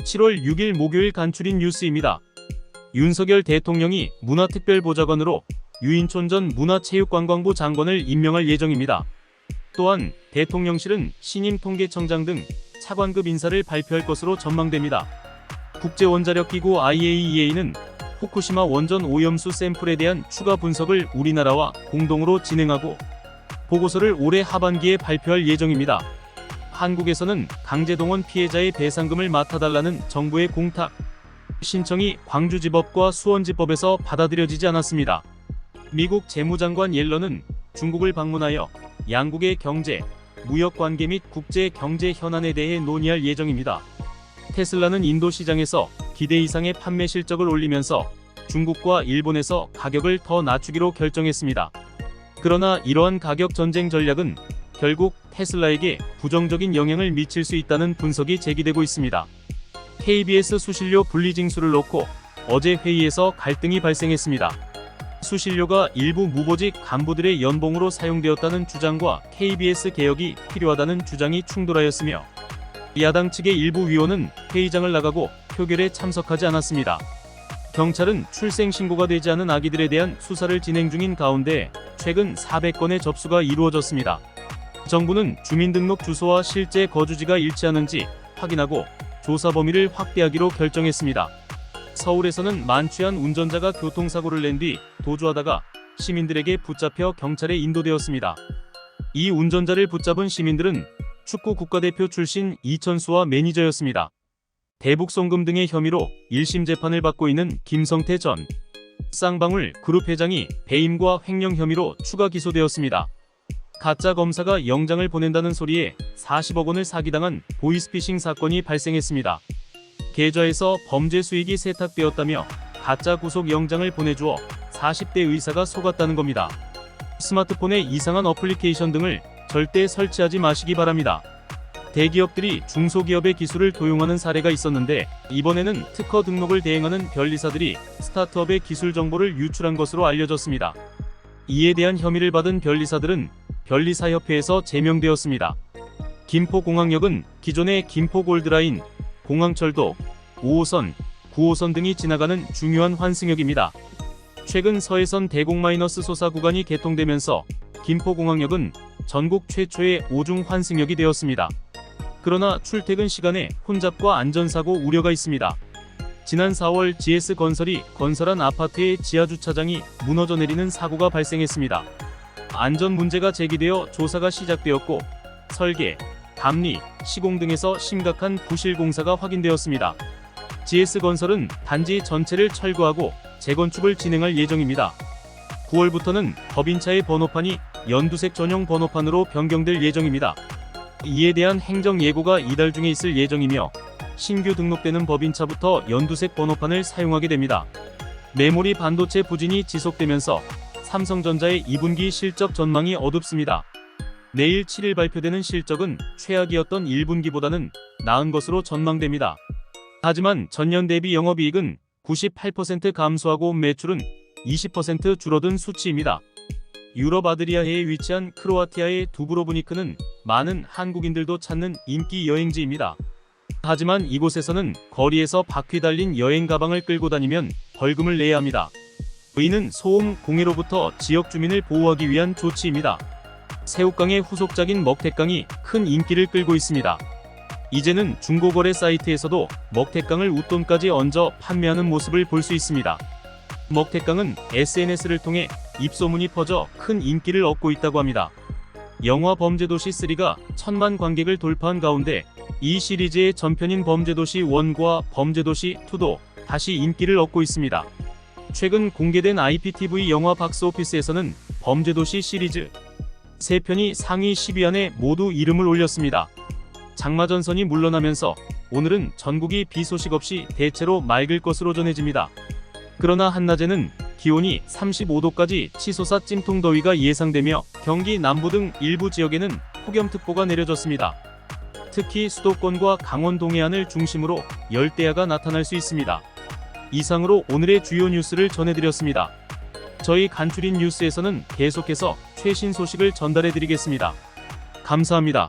7월 6일 목요일 간추린 뉴스입니다. 윤석열 대통령이 문화특별보좌관으로 유인촌 전 문화체육관광부 장관을 임명할 예정입니다. 또한 대통령실은 신임 통계청장 등 차관급 인사를 발표할 것으로 전망됩니다. 국제원자력기구 IAEA는 후쿠시마 원전 오염수 샘플에 대한 추가 분석을 우리나라와 공동으로 진행하고 보고서를 올해 하반기에 발표할 예정입니다. 한국에서는 강제동원 피해자의 배상금을 맡아달라는 정부의 공탁 신청이 광주지법과 수원지법에서 받아들여지지 않았습니다. 미국 재무장관 옐런은 중국을 방문하여 양국의 경제, 무역 관계 및 국제 경제 현안에 대해 논의할 예정입니다. 테슬라는 인도 시장에서 기대 이상의 판매 실적을 올리면서 중국과 일본에서 가격을 더 낮추기로 결정했습니다. 그러나 이러한 가격 전쟁 전략은 결국 테슬라에게 부정적인 영향을 미칠 수 있다는 분석이 제기되고 있습니다. KBS 수신료 분리 징수를 놓고 어제 회의에서 갈등이 발생했습니다. 수신료가 일부 무보직 간부들의 연봉으로 사용되었다는 주장과 KBS 개혁이 필요하다는 주장이 충돌하였으며 야당 측의 일부 위원은 회의장을 나가고 표결에 참석하지 않았습니다. 경찰은 출생 신고가 되지 않은 아기들에 대한 수사를 진행 중인 가운데 최근 400건의 접수가 이루어졌습니다. 정부는 주민등록 주소와 실제 거주지가 일치하는지 확인하고 조사 범위를 확대하기로 결정했습니다. 서울에서는 만취한 운전자가 교통사고를 낸 뒤 도주하다가 시민들에게 붙잡혀 경찰에 인도되었습니다. 이 운전자를 붙잡은 시민들은 축구 국가대표 출신 이천수와 매니저였습니다. 대북송금 등의 혐의로 1심 재판을 받고 있는 김성태 전 쌍방울 그룹 회장이 배임과 횡령 혐의로 추가 기소되었습니다. 가짜 검사가 영장을 보낸다는 소리에 40억 원을 사기당한 보이스피싱 사건이 발생했습니다. 계좌에서 범죄 수익이 세탁되었다며 가짜 구속 영장을 보내주어 40대 의사가 속았다는 겁니다. 스마트폰에 이상한 어플리케이션 등을 절대 설치하지 마시기 바랍니다. 대기업들이 중소기업의 기술을 도용하는 사례가 있었는데 이번에는 특허 등록을 대행하는 변리사들이 스타트업의 기술 정보를 유출한 것으로 알려졌습니다. 이에 대한 혐의를 받은 변리사들은 변리사협회에서 제명되었습니다. 김포공항역은 기존의 김포골드라인, 공항철도, 5호선, 9호선 등이 지나가는 중요한 환승역입니다. 최근 서해선 대곡-소사 구간이 개통되면서 김포공항역은 전국 최초의 5중 환승역이 되었습니다. 그러나 출퇴근 시간에 혼잡과 안전사고 우려가 있습니다. 지난 4월 GS건설이 건설한 아파트의 지하주차장이 무너져 내리는 사고가 발생했습니다. 안전 문제가 제기되어 조사가 시작되었고 설계, 감리, 시공 등에서 심각한 부실 공사가 확인되었습니다. GS건설은 단지 전체를 철거하고 재건축을 진행할 예정입니다. 9월부터는 법인차의 번호판이 연두색 전용 번호판으로 변경될 예정입니다. 이에 대한 행정 예고가 이달 중에 있을 예정이며 신규 등록되는 법인차부터 연두색 번호판을 사용하게 됩니다. 메모리 반도체 부진이 지속되면서 삼성전자의 2분기 실적 전망이 어둡습니다. 내일 7일 발표되는 실적은 최악이었던 1분기보다는 나은 것으로 전망됩니다. 하지만 전년 대비 영업이익은 98% 감소하고 매출은 20% 줄어든 수치입니다. 유럽 아드리아해에 위치한 크로아티아의 두브로브니크는 많은 한국인들도 찾는 인기 여행지입니다. 하지만 이곳에서는 거리에서 바퀴 달린 여행 가방을 끌고 다니면 벌금을 내야 합니다. 이는 소음, 공해로부터 지역 주민을 보호하기 위한 조치입니다. 새우깡의 후속작인 먹태깡이 큰 인기를 끌고 있습니다. 이제는 중고거래 사이트에서도 먹태깡을 웃돈까지 얹어 판매하는 모습을 볼 수 있습니다. 먹태깡은 SNS를 통해 입소문이 퍼져 큰 인기를 얻고 있다고 합니다. 영화 범죄도시 3가 1000만 관객을 돌파한 가운데 이 시리즈의 전편인 범죄도시 1과 범죄도시 2도 다시 인기를 얻고 있습니다. 최근 공개된 IPTV 영화 박스오피스에서는 범죄도시 시리즈 3편이 상위 10위 안에 모두 이름을 올렸습니다. 장마전선이 물러나면서 오늘은 전국이 비 소식 없이 대체로 맑을 것으로 전해집니다. 그러나 한낮에는 기온이 35도까지 치솟아 찜통더위가 예상되며 경기 남부 등 일부 지역에는 폭염특보가 내려졌습니다. 특히 수도권과 강원 동해안을 중심으로 열대야가 나타날 수 있습니다. 이상으로 오늘의 주요 뉴스를 전해드렸습니다. 저희 간추린 뉴스에서는 계속해서 최신 소식을 전달해드리겠습니다. 감사합니다.